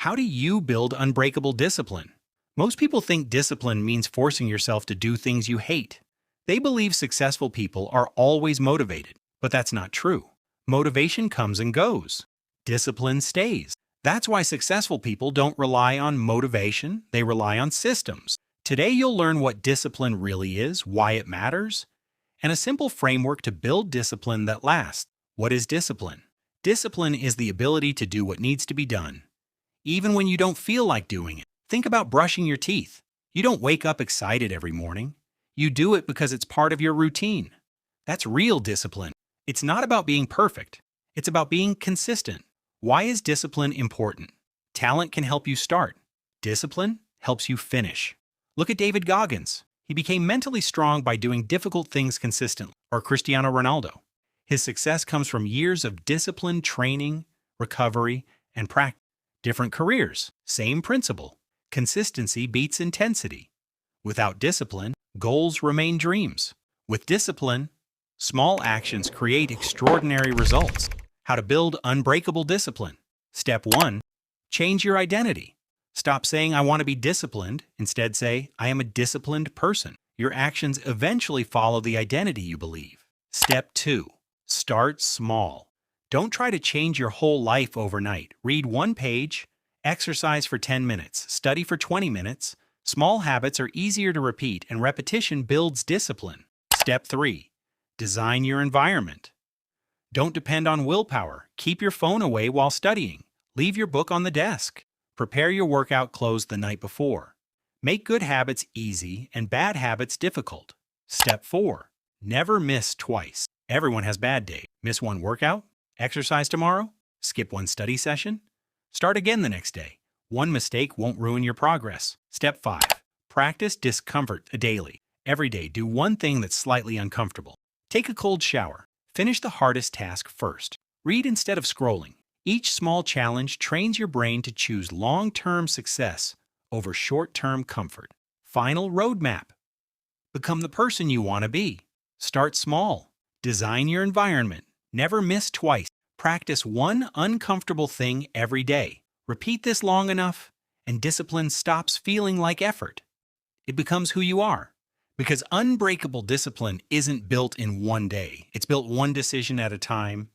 How do you build unbreakable discipline? Most people think discipline means forcing yourself to do things you hate. They believe successful people are always motivated, but that's not true. Motivation comes and goes. Discipline stays. That's why successful people don't rely on motivation, they rely on systems. Today you'll learn what discipline really is, why it matters, and a simple framework to build discipline that lasts. What is discipline? Discipline is the ability to do what needs to be done, even when you don't feel like doing it. Think about brushing your teeth. You don't wake up excited every morning. You do it because it's part of your routine. That's real discipline. It's not about being perfect. It's about being consistent. Why is discipline important? Talent can help you start. Discipline helps you finish. Look at David Goggins. He became mentally strong by doing difficult things consistently. Or Cristiano Ronaldo. His success comes from years of disciplined training, recovery, and practice. Different careers, same principle. Consistency beats intensity. Without discipline, goals remain dreams. With discipline, small actions create extraordinary results. How to build unbreakable discipline. Step 1. Change your identity. Stop saying, "I want to be disciplined." Instead say, "I am a disciplined person." Your actions eventually follow the identity you believe. Step 2. Start small. Don't try to change your whole life overnight. Read one page, exercise for 10 minutes, study for 20 minutes. Small habits are easier to repeat, and repetition builds discipline. Step 3. Design your environment. Don't depend on willpower. Keep your phone away while studying. Leave your book on the desk. Prepare your workout clothes the night before. Make good habits easy and bad habits difficult. Step 4. Never miss twice. Everyone has bad days. Miss one workout? Exercise tomorrow? Skip one study session? Start again the next day. One mistake won't ruin your progress. Step 5. Practice discomfort daily. Every day, do one thing that's slightly uncomfortable. Take a cold shower. Finish the hardest task first. Read instead of scrolling. Each small challenge trains your brain to choose long-term success over short-term comfort. Final roadmap. Become the person you want to be. Start small. Design your environment. Never miss twice. Practice one uncomfortable thing every day. Repeat this long enough, and discipline stops feeling like effort. It becomes who you are. Because unbreakable discipline isn't built in one day. It's built one decision at a time,